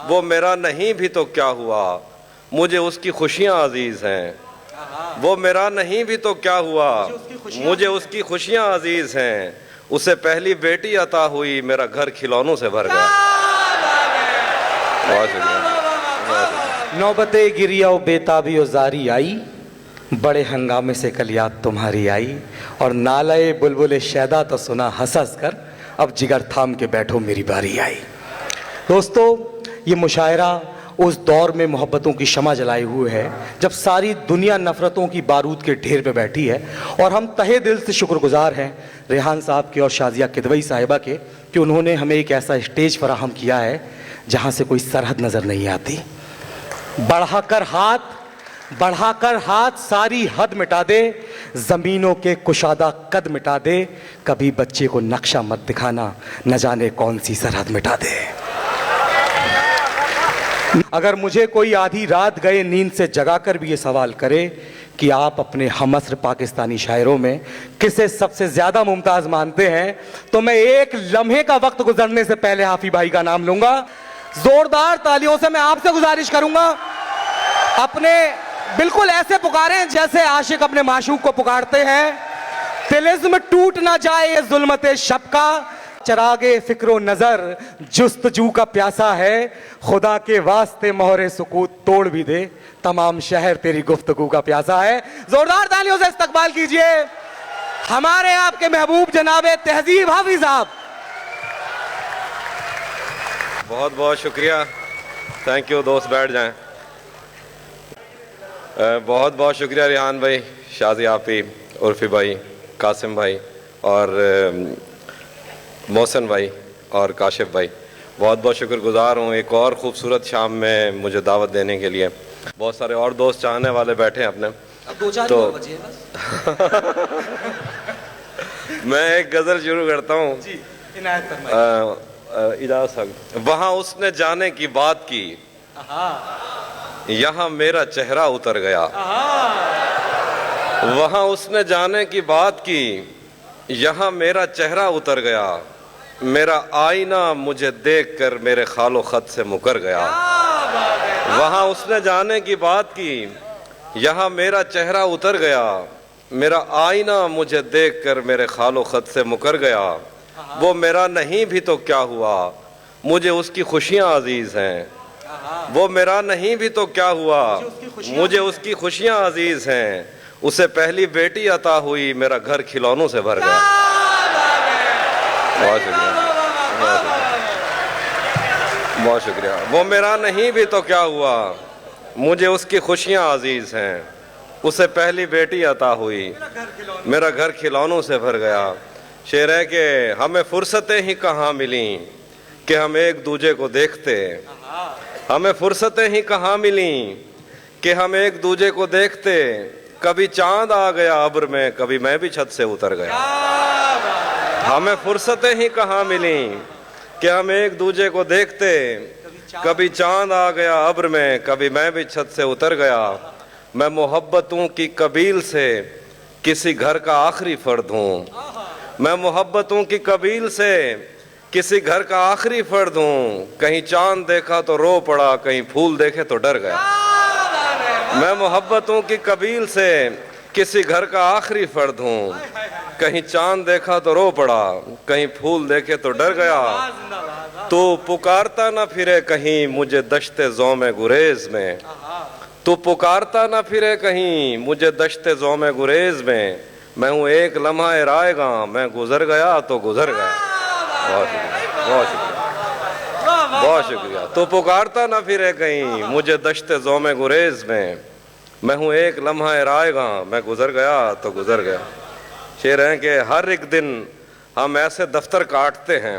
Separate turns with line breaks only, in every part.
وہ میرا نہیں بھی تو کیا ہوا، مجھے اس کی خوشیاں عزیز ہیں۔ وہ میرا نہیں بھی تو کیا ہوا، مجھے اس کی خوشیاں عزیز ہیں۔ اسے پہلی بیٹی عطا ہوئی، میرا گھر کھلونوں سے بھر گیا۔ بہت شکریہ۔
نوبت گریہ و بیتابی و زاری آئی، بڑے ہنگامے سے کل یاد تمہاری آئی، اور نالے بلبل شیدا تو سنا ہنس ہنس کر، اب جگر تھام کے بیٹھو میری باری آئی۔ دوستو، یہ مشاعرہ اس دور میں محبتوں کی شمع جلائے ہوئے ہے جب ساری دنیا نفرتوں کی بارود کے ڈھیر پہ بیٹھی ہے، اور ہم تہہ دل سے شکر گزار ہیں ریحان صاحب کے اور شازیہ کدوئی صاحبہ کے کہ انہوں نے ہمیں ایک ایسا اسٹیج فراہم کیا ہے جہاں سے کوئی سرحد نظر نہیں آتی۔ بڑھا کر ہاتھ ساری حد مٹا دے، زمینوں کے کشادہ قد مٹا دے، کبھی بچے کو نقشہ مت دکھانا، نہ جانے کون سی سرحد مٹا دے۔ اگر مجھے کوئی آدھی رات گئے نیند سے جگا کر بھی یہ سوال کرے کہ آپ اپنے ہم عصر پاکستانی شاعروں میں کسے سب سے زیادہ ممتاز مانتے ہیں، تو میں ایک لمحے کا وقت گزرنے سے پہلے حافی بھائی کا نام لوں گا۔ زوردار تالیوں سے میں آپ سے گزارش کروں گا، اپنے بالکل ایسے پکاریں جیسے عاشق اپنے معشوق کو پکارتے ہیں۔ طلسم ٹوٹ نہ جائے یہ ظلمت شب کا، چراغ فکر و نظر جستجو کا پیاسا ہے، خدا کے واسطے مہر سکوت توڑ بھی دے، تمام شہر تیری گفتگو کا پیاسا ہے۔ زوردار تالیوں سے استقبال کیجئے ہمارے آپ کے محبوب جناب تہذیب حافظ صاحب۔
بہت بہت شکریہ، تھینک یو۔ دوست بیٹھ جائیں۔ بہت بہت شکریہ ریحان بھائی، شازیہ آپی، عرفی بھائی، قاسم بھائی اور محسن بھائی اور کاشف بھائی، بہت بہت شکر گزار ہوں ایک اور خوبصورت شام میں مجھے دعوت دینے کے لیے۔ بہت سارے اور دوست چاہنے والے بیٹھے ہیں اپنے، تو میں ایک غزل شروع کرتا ہوں۔ اجازت، وہاں اس نے جانے کی بات کی، یہاں میرا چہرہ اتر گیا۔ وہاں اس نے جانے کی بات کی، یہاں میرا چہرہ اتر گیا، میرا آئینہ مجھے دیکھ کر میرے خال و خط سے مکر گیا۔ وہاں اس نے جانے کی بات کی، یہاں میرا چہرہ اتر گیا، میرا آئینہ مجھے دیکھ کر میرے خال و خط سے مکر گیا۔ وہ میرا نہیں بھی تو کیا ہوا، مجھے اس کی خوشیاں عزیز ہیں۔ وہ میرا نہیں بھی تو کیا ہوا، مجھے اس کی خوشیاں عزیز ہیں۔ اسے پہلی بیٹی عطا ہوئی، میرا گھر کھلونوں سے بھر گیا۔ بہت شکریہ، بہت شکریہ۔ وہ میرا نہیں بھی تو کیا ہوا، مجھے اس کی خوشیاں عزیز ہیں۔ اسے پہلی بیٹی عطا ہوئی، میرا گھر کھلونوں سے بھر گیا۔ شعر ہے کہ ہمیں فرصتیں ہی کہاں ملیں کہ ہم ایک دوسرے کو دیکھتے، ہمیں فرصتیں ہی کہاں ملیں کہ ہم ایک دوسرے کو دیکھتے، کبھی چاند آ گیا ابر میں، کبھی میں بھی چھت سے اتر گیا۔ ہمیں فرصتیں ہی کہاں ملیں کہ ہم ایک دوسرے کو دیکھتے، کبھی چاند آ گیا ابر میں، کبھی میں بھی چھت سے اتر گیا۔ میں محبتوں کی قبیل سے کسی گھر کا آخری فرد ہوں، میں محبتوں کی قبیل سے کسی گھر کا آخری فرد ہوں، کہیں چاند دیکھا تو رو پڑا، کہیں پھول دیکھے تو ڈر گیا۔ میں محبتوں کی قبیل سے کسی گھر کا آخری فرد ہوں، کہیں چاند دیکھا تو رو پڑا، کہیں پھول دیکھے تو ڈر گیا۔ تو پکارتا نہ پھرے کہیں مجھے دشت زوم گریز میں، تو پکارتا نہ پھرے کہیں مجھے دشت زوم گریز میں، میں ہوں ایک لمحہ رائے گاں، میں گزر گیا تو گزر گیا۔ بہت شکریہ، بہت شکریہ، بہت شکریہ۔ تو پکارتا نہ پھرے کہیں مجھے دشت زوم گریز میں، میں ہوں ایک لمحہ رائے گاں، میں گزر گیا تو گزر گیا۔ شعر ہے کہ ہر ایک دن ہم ایسے دفتر کاٹتے ہیں،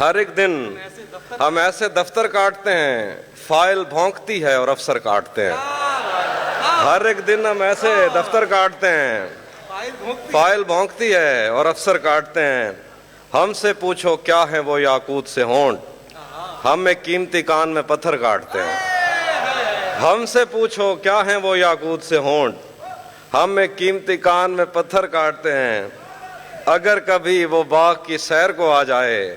ہر ایک دن ہم ایسے دفتر کاٹتے ہیں، فائل بھونکتی ہے اور افسر کاٹتے ہیں۔ ہر ایک دن ہم ایسے دفتر کاٹتے ہیں، فائل بھونکتی ہے اور افسر کاٹتے ہیں۔ ہم سے پوچھو کیا ہے وہ یاقوت سے ہونٹ، ہم ایک قیمتی کان میں پتھر کاٹتے ہیں۔ ہم سے پوچھو کیا ہے وہ یاقوت سے ہونٹ، ہم ایک قیمتی کان میں پتھر کاٹتے ہیں۔ اگر کبھی وہ باغ کی سیر کو آ جائے،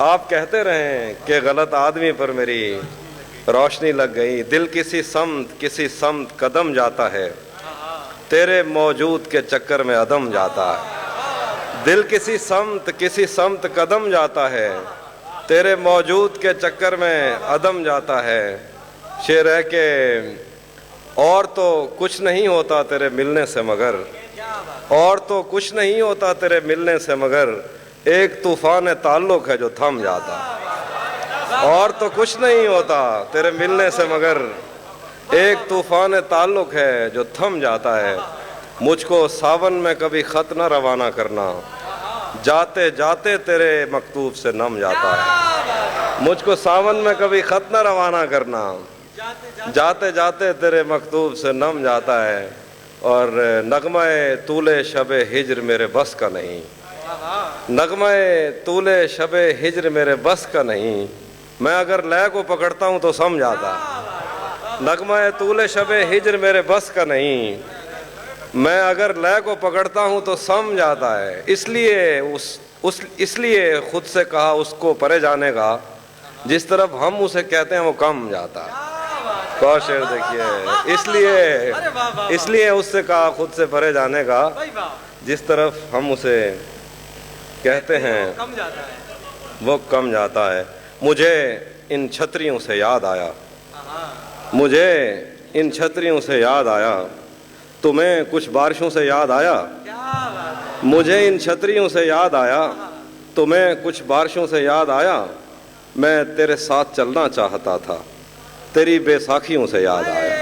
آپ کہتے رہیں کہ غلط آدمی پر میری روشنی لگ گئی، دل کسی سمت قدم جاتا ہے، تیرے موجود کے چکر میں عدم جاتا ہے، دل کسی سمت قدم جاتا ہے، تیرے موجود کے چکر میں عدم جاتا ہے۔ شعر ہے کہ اور تو کچھ نہیں ہوتا تیرے ملنے سے مگر، اور تو کچھ نہیں ہوتا تیرے ملنے سے مگر ایک طوفان تعلق ہے جو تھم جاتا ہے، اور تو کچھ نہیں ہوتا تیرے ملنے سے مگر ایک طوفان تعلق ہے جو تھم جاتا ہے۔ مجھ کو ساون میں کبھی خط نہ روانہ کرنا، جاتے جاتے تیرے مکتوب سے نم جاتا ہے، مجھ کو ساون میں کبھی خط نہ روانہ کرنا، جاتے جاتے تیرے مکتوب سے نم جاتا ہے۔ اور نغمہ طول شب ہجر میرے بس کا نہیں، نغمہ طول شب ہجر میرے بس کا نہیں، میں اگر لے کو پکڑتا ہوں تو سمجھ آتا، نغمہ طول شب ہجر میرے بس کا نہیں، میں اگر لے کو پکڑتا ہوں تو سمجھ آتا ہے، اس لیے خود سے کہا اس کو پرے جانے کا، جس طرف ہم اسے کہتے ہیں وہ کم جاتا ہے۔ اور شعر دیکھیے، اس لیے اس سے کہا خود سے پرے جانے کا، جس طرف ہم اسے کہتے ہیں وہ کم جاتا ہے۔ مجھے ان چھتریوں سے یاد آیا، مجھے ان چھتریوں سے یاد آیا، تمہیں کچھ بارشوں سے یاد آیا، مجھے ان چھتریوں سے یاد آیا، تمہیں کچھ بارشوں سے یاد آیا، میں تیرے ساتھ چلنا چاہتا تھا، تیری بے ساکھیوں سے یاد آیا،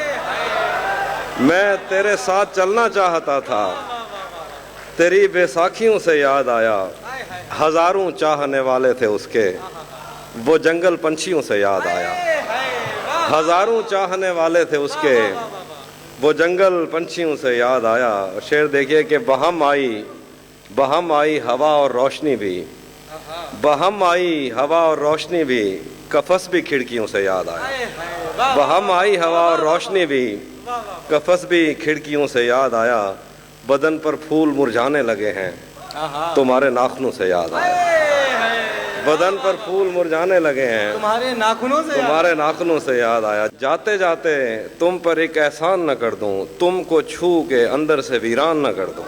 میں تیرے ساتھ چلنا چاہتا تھا، تیری بے ساکھیوں سے یاد آیا، ہزاروں چاہنے والے تھے اس کے، وہ جنگل پنچھیوں سے یاد آیا، ہزاروں چاہنے والے تھے اس کے، وہ جنگل پنچھیوں سے یاد آیا۔ شعر دیکھیے کہ بہم آئی ہوا اور روشنی بھی، بہم آئی ہوا اور روشنی بھی، قفس بھی کھڑکیوں سے یاد آیا، بہم آئی ہوا اور روشنی بھی، قفس بھی کھڑکیوں سے یاد آیا، بدن پر پھول مرجھانے لگے ہیں، تمہارے ناخنوں سے یاد آیا، بدن پر پھول مرجھانے لگے ہیں، تمہارے ناخنوں سے یاد آیا، جاتے جاتے تم پر ایک احسان نہ کر دوں، تم کو چھو کے اندر سے ویران نہ کر دوں،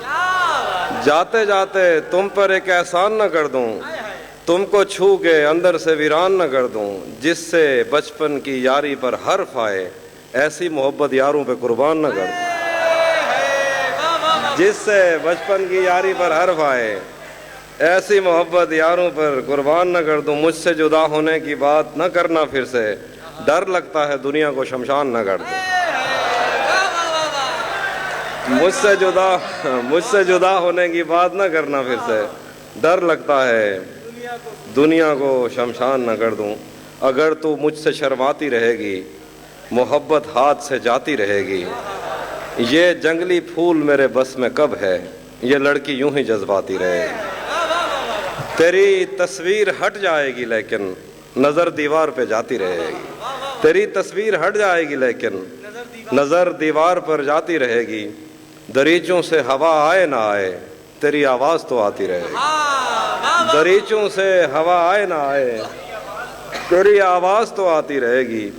جاتے جاتے تم پر ایک احسان نہ کر دوں، تم کو چھو کے اندر سے ویران نہ کر دوں، جس سے بچپن کی یاری پر حرف آئے، ایسی محبت یاروں پہ قربان نہ کر دوں، جس سے بچپن کی یاری پر حرف آئے، ایسی محبت یاروں پر قربان نہ کر دوں، مجھ سے جدا ہونے کی بات نہ کرنا پھر سے، ڈر لگتا ہے دنیا کو شمشان نہ کر دوں، مجھ سے جدا ہونے کی بات نہ کرنا پھر سے، ڈر لگتا ہے دنیا کو شمشان نہ کر دوں، اگر تو مجھ سے شرماتی رہے گی، محبت ہاتھ سے جاتی رہے گی، یہ جنگلی پھول میرے بس میں کب ہے، یہ لڑکی یوں ہی جذباتی رہے گی، تیری تصویر ہٹ جائے گی لیکن نظر دیوار پہ جاتی رہے گی، تیری تصویر ہٹ جائے گی لیکن نظر دیوار پر جاتی رہے گی، دریچوں سے ہوا آئے نہ آئے تیری آواز تو آتی رہے گی، دریچوں سے ہوا آئے نہ آئے تیری آواز تو آتی رہے گی،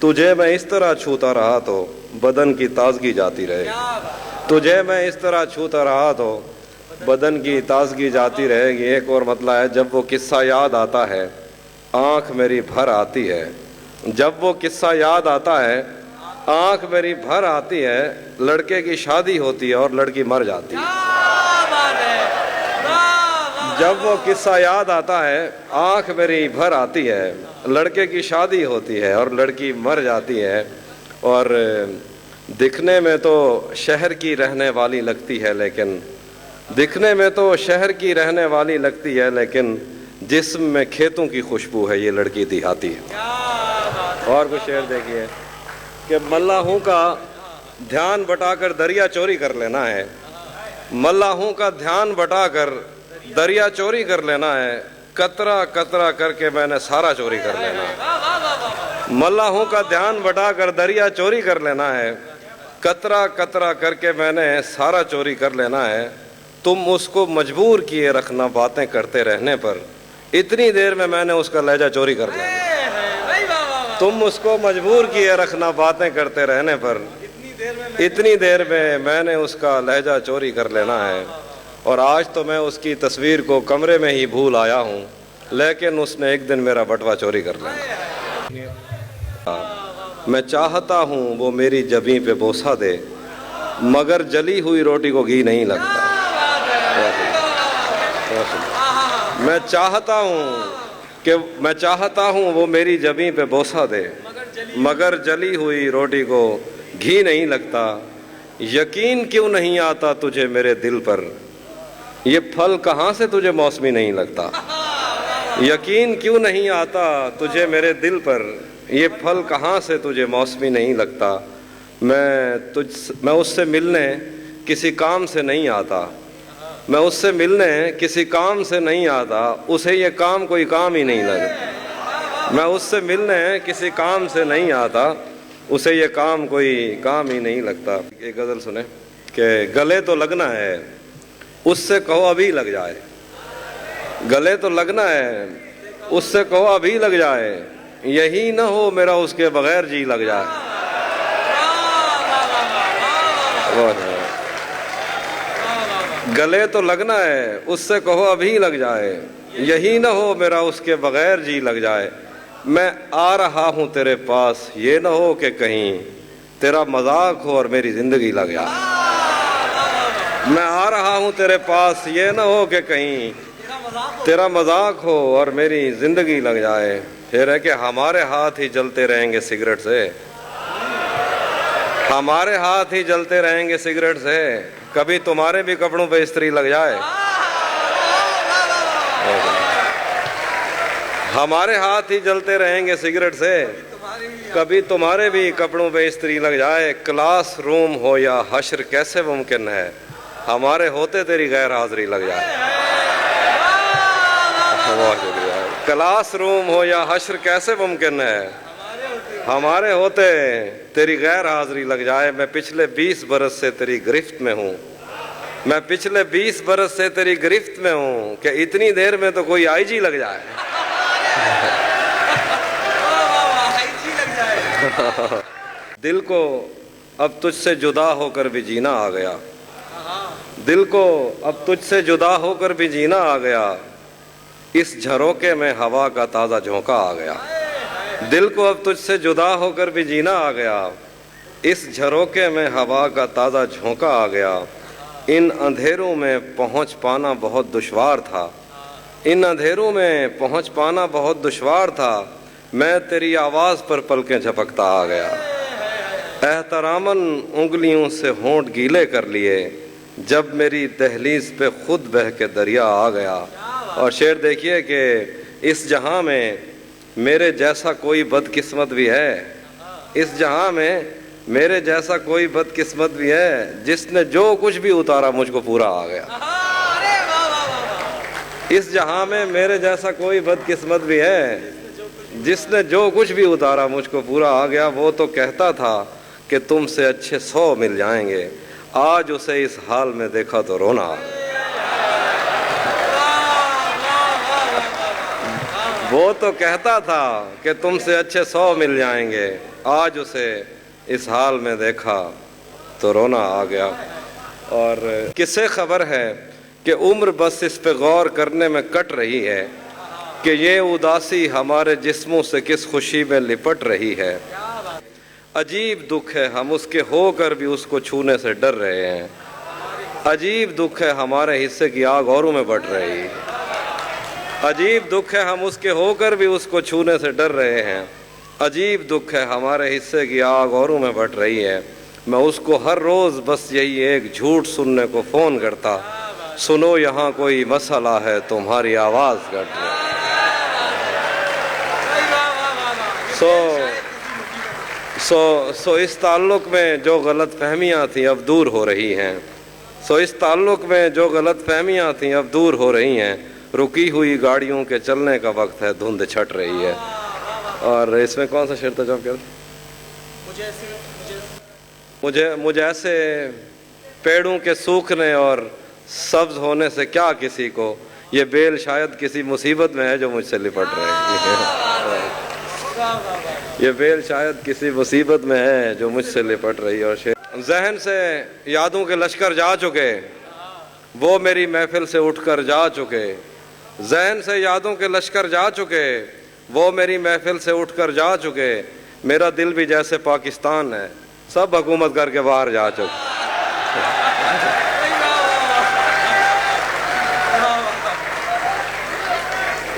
تجھے میں اس طرح چھوتا رہا تو بدن کی تازگی جاتی رہے گی، تجھے میں اس طرح چھوتا رہا تو بدن کی تازگی جاتی رہے گی۔ ایک اور مطلب ہے، جب وہ قصہ یاد آتا ہے آنکھ میری بھر آتی ہے، جب وہ قصہ یاد آتا ہے آنکھ میری بھر آتی ہے، لڑکے کی شادی ہوتی ہے اور لڑکی مر جاتی ہے، جب وہ قصہ یاد آتا ہے آنکھ میری بھر آتی ہے، لڑکے کی شادی ہوتی ہے اور لڑکی مر جاتی ہے، اور دکھنے میں تو شہر کی رہنے والی لگتی ہے لیکن دکھنے میں تو شہر کی رہنے والی لگتی ہے لیکن جسم میں کھیتوں کی خوشبو ہے، یہ لڑکی دیہاتی ہے۔ اور کچھ شعر دیکھیے کہ ملاحوں کا دھیان بٹا کر دریا چوری کر لینا ہے، ملاحوں کا دھیان بٹا کر دریا چوری کر لینا ہے، قطرہ قطرہ کر کے میں نے سارا چوری کر لینا ہے، ملاحوں کا دھیان بٹا کر دریا چوری کر لینا ہے، قطرہ قطرہ کر کے میں نے سارا چوری کر لینا ہے، تم اس کو مجبور کیے رکھنا باتیں کرتے رہنے پر، اتنی دیر میں نے اس کا لہجہ چوری کر لیا. تم اس کو مجبور کیے رکھنا باتیں کرتے رہنے پر. اتنی دیر میں نے اس کا لہجہ چوری کر لینا ہے. اور آج تو میں اس کی تصویر کو کمرے میں ہی بھول آیا ہوں، لیکن اس نے ایک دن میرا بٹوا چوری کر لینا. میں چاہتا ہوں وہ میری جبیں پہ بوسہ دے، مگر جلی ہوئی روٹی کو گھی نہیں لگتا. میں چاہتا ہوں وہ میری جبیں پہ بوسہ دے، مگر جلی ہوئی روٹی کو گھی نہیں لگتا. یقین کیوں نہیں آتا تجھے میرے دل پر، یہ پھل کہاں سے تجھے موسمی نہیں لگتا. یقین کیوں نہیں آتا تجھے میرے دل پر، یہ پھل کہاں سے تجھے موسمی نہیں لگتا. میں اس سے ملنے کسی کام سے نہیں آتا، میں اس سے ملنے کسی کام سے نہیں آتا، اسے یہ کام کوئی کام ہی نہیں لگتا. میں اس سے ملنے کسی کام سے نہیں آتا، اسے یہ کام کوئی کام ہی نہیں لگتا. ایک غزل سنیں کہ گلے تو لگنا ہے، اس سے کہو ابھی لگ جائے. گلے تو لگنا ہے، اس سے کہو ابھی لگ جائے. یہی نہ ہو میرا اس کے بغیر جی لگ جائے. گلے تو لگنا ہے، اس سے کہو ابھی لگ جائے. یہی نہ ہو میرا اس کے بغیر جی لگ جائے. میں آ رہا ہوں تیرے پاس، یہ نہ ہو کہ کہیں تیرا مذاق ہو اور میری زندگی لگ جائے. میں آ رہا ہوں تیرے پاس، یہ نہ ہو کہ کہیں تیرا مذاق ہو اور میری زندگی لگ جائے. پھر ہے کہ ہمارے ہاتھ ہی جلتے رہیں گے سگریٹ سے، ہمارے ہاتھ ہی جلتے رہیں گے سگریٹ سے. کبھی تمہارے بھی کپڑوں پہ استری لگ جائے. ہمارے ہاتھ ہی جلتے رہیں گے سگریٹ سے، کبھی تمہارے بھی کپڑوں پہ استری لگ جائے. کلاس روم ہو یا حشر کیسے ممکن ہے، ہمارے ہوتے تیری غیر حاضری لگ جائے. بہت شکریہ. کلاس روم ہو یا حشر کیسے ممکن ہے، ہمارے ہوتے تیری غیر حاضری لگ جائے. میں پچھلے 20 برس سے تیری گرفت میں ہوں، میں پچھلے 20 برس سے تیری گرفت میں ہوں کہ اتنی دیر میں تو کوئی آئی جی لگ جائے. دل کو اب تجھ سے جدا ہو کر بھی جینا آ گیا، دل کو اب تجھ سے جدا ہو کر بھی جینا آ گیا. اس جھروکے میں ہوا کا تازہ جھونکا آ گیا. دل کو اب تجھ سے جدا ہو کر بھی جینا آ گیا. اس جھروکے میں ہوا کا تازہ جھونکا آ گیا. ان اندھیروں میں پہنچ پانا بہت دشوار تھا، ان اندھیروں میں پہنچ پانا بہت دشوار تھا. میں تیری آواز پر پلکیں جھپکتا آ گیا. احتراماً انگلیوں سے ہونٹ گیلے کر لیے، جب میری دہلیز پہ خود بہہ کے دریا آ گیا. اور شعر دیکھیے کہ اس جہاں میں میرے جیسا کوئی بدقسمت بھی ہے، اس جہاں میں میرے جیسا کوئی بدقسمت بھی ہے، جس نے جو کچھ بھی اتارا مجھ کو پورا آ گیا. اس جہاں میں میرے جیسا کوئی بدقسمت بھی ہے، جس نے جو کچھ بھی اتارا مجھ کو پورا آ گیا. وہ تو کہتا تھا کہ تم سے اچھے 100 مل جائیں گے، آج اسے اس حال میں دیکھا تو رونا آ گیا. وہ تو کہتا تھا کہ تم سے اچھے 100 مل جائیں گے، آج اسے اس حال میں دیکھا تو رونا آ گیا. اور کسے خبر ہے کہ عمر بس اس پہ غور کرنے میں کٹ رہی ہے کہ یہ اداسی ہمارے جسموں سے کس خوشی میں لپٹ رہی ہے. عجیب دکھ ہے ہم اس کے ہو کر بھی اس کو چھونے سے ڈر رہے ہیں. عجیب دکھ ہے ہمارے حصے کی آگ اوروں میں بٹ رہی ہے. عجیب دکھ ہے ہم اس کے ہو کر بھی اس کو چھونے سے ڈر رہے ہیں. عجیب دکھ ہے ہمارے حصے کی آگ اوروں میں بٹ رہی ہے. میں اس کو ہر روز بس یہی ایک جھوٹ سننے کو فون کرتا، سنو یہاں کوئی مسئلہ ہے تمہاری آواز کٹ رہی. سو اس تعلق میں جو غلط فہمیاں تھیں اب دور ہو رہی ہیں. سو اس تعلق میں جو غلط فہمیاں تھیں اب دور ہو رہی ہیں. رکی ہوئی گاڑیوں کے چلنے کا وقت ہے، دھند چھٹ رہی ہے. اور اس میں کون سا شعر تھا جو آپ کہہ رہے تھے؟ مجھے ایسے پیڑوں کے سوکھنے اور سبز ہونے سے کیا کسی کو، یہ بیل شاید کسی مصیبت میں ہے جو مجھ سے لپٹ رہے ہیں، یہ بیل شاید کسی مصیبت میں ہے جو مجھ سے لپٹ رہی ہے۔ اور ذہن سے یادوں کے لشکر جا چکے، وہ میری محفل سے اٹھ کر جا چکے، ذہن سے یادوں کے لشکر جا چکے، وہ میری محفل سے اٹھ کر جا چکے، میرا دل بھی جیسے پاکستان ہے، سب حکومت کر کے باہر جا چکے۔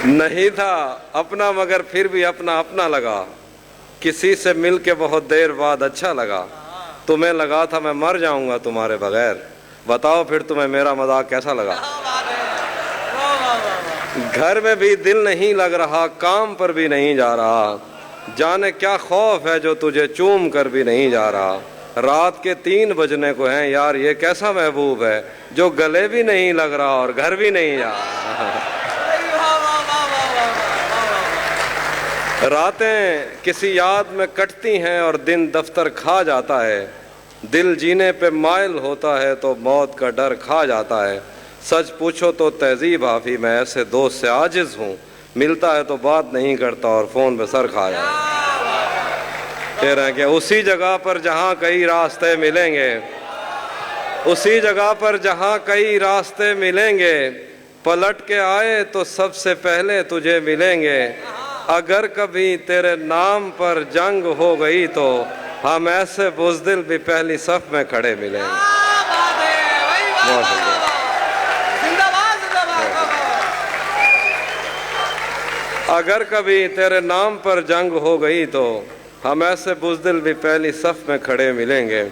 نہیں تھا اپنا مگر پھر بھی اپنا اپنا لگا، کسی سے مل کے بہت دیر بعد اچھا لگا، تمہیں لگا تھا میں مر جاؤں گا تمہارے بغیر، بتاؤ پھر تمہیں میرا مذاق کیسا لگا۔ گھر میں بھی دل نہیں لگ رہا، کام پر بھی نہیں جا رہا، جانے کیا خوف ہے جو تجھے چوم کر بھی نہیں جا رہا، رات کے 3 بجنے کو ہیں یار یہ کیسا محبوب ہے جو گلے بھی نہیں لگ رہا اور گھر بھی نہیں جا رہا۔ راتیں کسی یاد میں کٹتی ہیں اور دن دفتر کھا جاتا ہے، دل جینے پہ مائل ہوتا ہے تو موت کا ڈر کھا جاتا ہے، سچ پوچھو تو تہذیب حافی میں ایسے دوست سے عاجز ہوں، ملتا ہے تو بات نہیں کرتا اور فون پہ سر کھا جاتا ہے۔ کہہ رہے ہیں کہ اسی جگہ پر جہاں کئی راستے ملیں گے، اسی جگہ پر جہاں کئی راستے ملیں گے، پلٹ کے آئے تو سب سے پہلے تجھے ملیں گے، اگر کبھی تیرے نام پر جنگ ہو گئی تو ہم ایسے بزدل بھی پہلی صف میں کھڑے ملیں گے۔ اگر کبھی تیرے نام پر جنگ ہو گئی تو ہم ایسے بزدل بھی پہلی صف میں کھڑے ملیں گے،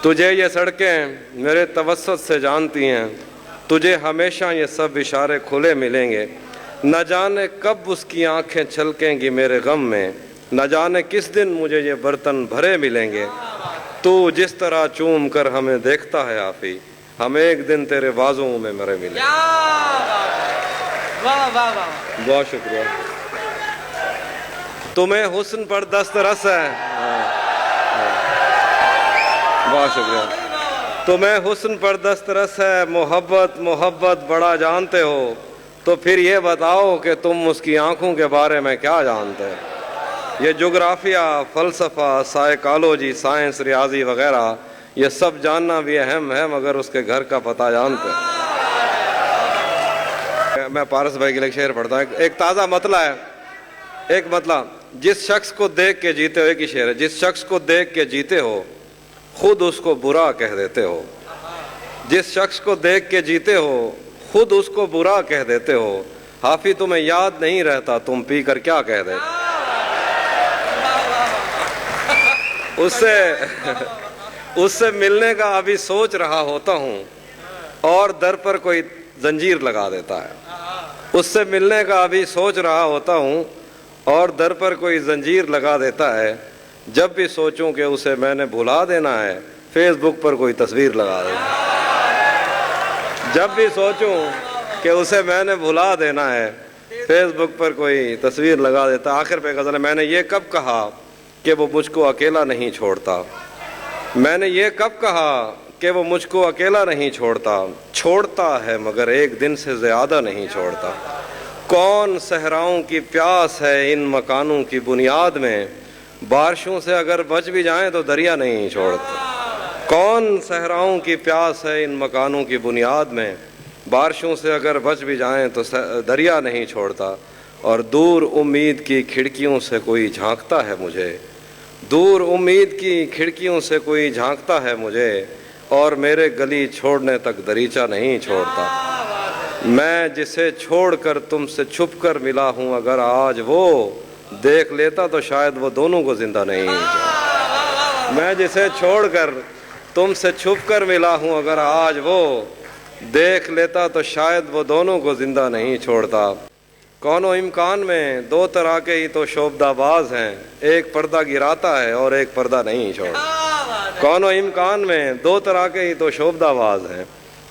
تجھے یہ سڑکیں میرے توسط سے جانتی ہیں، تجھے ہمیشہ یہ سب اشارے کھلے ملیں گے، نہ جانے کب اس کی آنکھیں چھلکیں گی میرے غم میں، نہ جانے کس دن مجھے یہ برتن بھرے ملیں گے، تو جس طرح چوم کر ہمیں دیکھتا ہے آفی، ہم ایک دن تیرے بازوؤں میں مرے ملیں گے۔ بہت شکریہ۔ تمہیں حسن پر دسترس ہے، بہت شکریہ۔ تمہیں حسن پر دسترس ہے، محبت محبت بڑا جانتے ہو، تو پھر یہ بتاؤ کہ تم اس کی آنکھوں کے بارے میں کیا جانتے ہو۔ یہ جغرافیہ، فلسفہ، سائیکالوجی، سائنس، ریاضی وغیرہ یہ سب جاننا بھی اہم ہے، مگر اس کے گھر کا پتہ جانتے ہیں۔ میں پارس بھائی کے لیے شعر پڑھتا ہوں، ایک تازہ مطلع ہے، ایک مطلع، جس شخص کو دیکھ کے جیتے ہو، ایک ہی شعر ہے، جس شخص کو دیکھ کے جیتے ہو خود اس کو برا کہہ دیتے ہو، جس شخص کو دیکھ کے جیتے ہو خود اس کو برا کہہ دیتے ہو، حافی تمہیں یاد نہیں رہتا تم پی کر کیا کہہ دیتے، اس سے ملنے کا ابھی سوچ رہا ہوتا ہوں اور در پر کوئی زنجیر لگا دیتا ہے، اس سے ملنے کا ابھی سوچ رہا ہوتا ہوں اور در پر کوئی زنجیر لگا دیتا ہے، جب بھی سوچوں کہ اسے میں نے بھلا دینا ہے فیس بک پر کوئی تصویر لگا دیتا ہے، جب بھی سوچوں کہ اسے میں نے بھلا دینا ہے فیس بک پر کوئی تصویر لگا دیتا ہے۔ آخر پہ غزل ہے، میں نے یہ کب کہا کہ وہ مجھ کو اکیلا نہیں چھوڑتا، میں نے یہ کب کہا کہ وہ مجھ کو اکیلا نہیں چھوڑتا، چھوڑتا ہے مگر ایک دن سے زیادہ نہیں چھوڑتا، کون صحراؤں کی پیاس ہے ان مکانوں کی بنیاد میں، بارشوں سے اگر بچ بھی جائیں تو دریا نہیں چھوڑتا، کون صحراؤں کی پیاس ہے ان مکانوں کی بنیاد میں، بارشوں سے اگر بچ بھی جائیں تو دریا نہیں چھوڑتا، اور دور امید کی کھڑکیوں سے کوئی جھانکتا ہے مجھے، دور امید کی کھڑکیوں سے کوئی جھانکتا ہے مجھے، اور میرے گلی چھوڑنے تک دریچہ نہیں چھوڑتا، میں جسے چھوڑ کر تم سے چھپ کر ملا ہوں اگر آج وہ دیکھ لیتا تو شاید وہ دونوں کو زندہ نہیں چھوڑتا، میں جسے چھوڑ کر تم سے چھپ کر ملا ہوں اگر آج وہ دیکھ لیتا تو شاید وہ دونوں کو زندہ نہیں چھوڑتا، کونو امکان میں دو طرح کے ہی تو شعبدہ باز ہیں، ایک پردہ گراتا ہے اور ایک پردہ نہیں چھوڑتا، کونو امکان میں دو طرح کے ہی تو شعبدہ باز ہیں،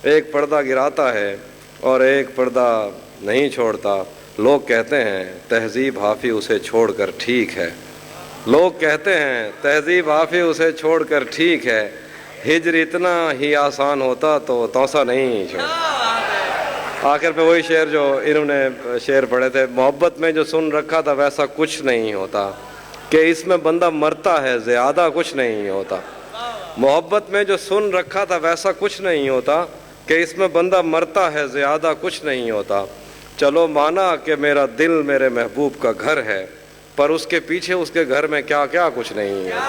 ایک پردہ گراتا ہے اور ایک پردہ نہیں چھوڑتا، لوگ کہتے ہیں تہذیب حافی اسے چھوڑ کر ٹھیک ہے، لوگ کہتے ہیں تہذیب حافی اسے چھوڑ کر ٹھیک ہے، ہجر اتنا ہی آسان ہوتا تو توسا نہیں چھوڑتا، آخر پہ وہی شعر جو انہوں نے شعر پڑھے تھے، محبت میں جو سن رکھا تھا ویسا کچھ نہیں ہوتا، کہ اس میں بندہ مرتا ہے زیادہ کچھ نہیں ہوتا۔ محبت میں جو سن رکھا تھا ویسا کچھ نہیں ہوتا، کہ اس میں بندہ مرتا ہے زیادہ کچھ نہیں ہوتا۔ چلو مانا کہ میرا دل میرے محبوب کا گھر ہے، پر اس کے پیچھے اس کے گھر میں کیا کیا کچھ نہیں ہے۔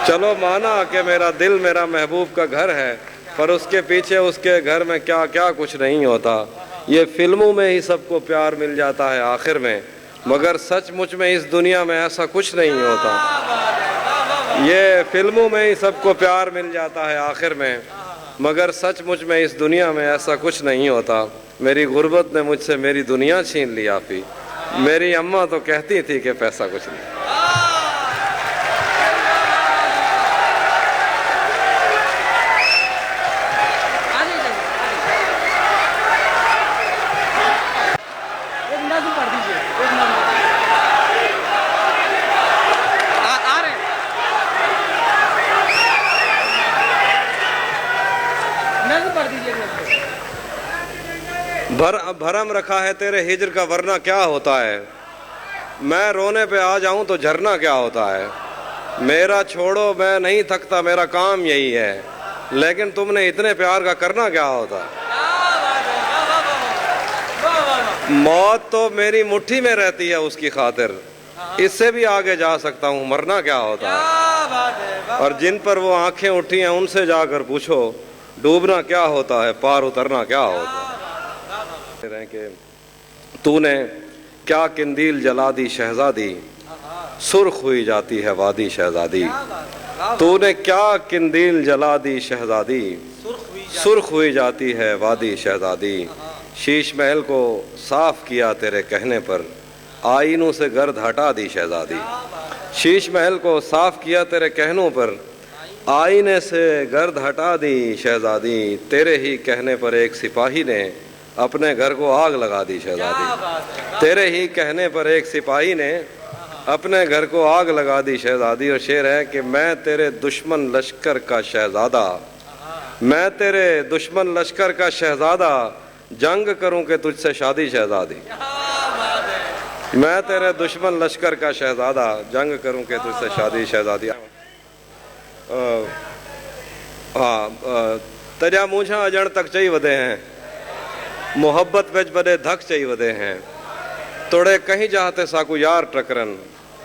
چلو مانا کہ میرا دل میرا محبوب کا گھر ہے، پر اس کے پیچھے اس کے گھر میں کیا کیا کچھ نہیں ہوتا۔ یہ فلموں میں ہی سب کو پیار مل جاتا ہے آخر میں، مگر سچ مچ میں اس دنیا میں ایسا کچھ نہیں ہوتا۔ یہ فلموں میں ہی سب کو پیار مل جاتا ہے آخر میں، مگر سچ مچ میں اس دنیا میں ایسا کچھ نہیں ہوتا۔ میری غربت نے مجھ سے میری دنیا چھین لی آپی، میری اماں تو کہتی تھی کہ پیسہ کچھ نہیں۔ بھرم رکھا ہے تیرے ہجر کا ورنہ کیا ہوتا ہے، میں رونے پہ آ جاؤں تو جھرنا کیا ہوتا ہے۔ میرا چھوڑو میں نہیں تھکتا میرا کام یہی ہے، لیکن تم نے اتنے پیار کا کرنا کیا ہوتا ہے۔ موت تو میری مٹھی میں رہتی ہے اس کی خاطر، اس سے بھی آگے جا سکتا ہوں مرنا کیا ہوتا ہے۔ اور جن پر وہ آنکھیں اٹھی ہیں ان سے جا کر پوچھو ڈوبنا کیا ہوتا ہے، پار اترنا کیا ہوتا ہے۔ کہ تو نے کیا قندیل جلا دی شہزادی، سرخ ہوئی جاتی ہے وادی شہزادی۔ تو نے کیا قندیل جلا دی شہزادی، سرخ ہوئی جاتی ہے وادی شہزادی۔ شیش محل کو صاف کیا تیرے کہنے پر، آئینوں سے گرد ہٹا دی شہزادی۔ شیش محل کو صاف کیا تیرے کہنوں پر، آئینے سے گرد ہٹا دی شہزادی۔ تیرے ہی کہنے پر ایک سپاہی نے اپنے گھر کو آگ لگا دی شہزادی۔ تیرے ہی کہنے پر ایک سپاہی نے اپنے گھر کو آگ لگا دی شہزادی۔ اور شعر ہے کہ میں تیرے دشمن لشکر کا شہزادہ، میں تیرے دشمن لشکر کا شہزادہ، جنگ کروں کہ تجھ سے شادی شہزادی۔ میں تیرے دشمن لشکر کا شہزادہ، جنگ کروں کہ تجھ سے شادی شہزادی۔ تجا مونجھا اجڑ تک چاہی ودے ہیں، محبت وچ بڑے دھک چاہی ودے ہیں۔ توڑے کہیں جاتے ساکو یار ٹکرن،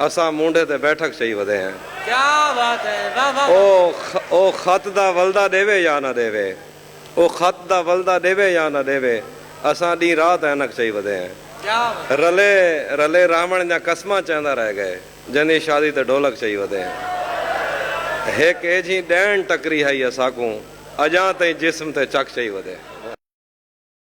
اساں مونڈے تے بیٹھک چاہی ودے ہیں۔
کیا بات ہے،
او خط دا ولدہ دیوے یا نہ دیوے، او خط دا ولدہ دیوے یا نہ دیوے، اساں ڈی رات اینک چاہی ودے ہیں۔ رلے رامن جا قسمہ چاہندہ رہ گئے، جنی شادی تے ڈھولک چاہی ودے ہیں۔ ایک ایجھی ڈین ٹکری ہے یہ ساکوں، اجاں تے جسم تے چک چاہی ودے ہیں۔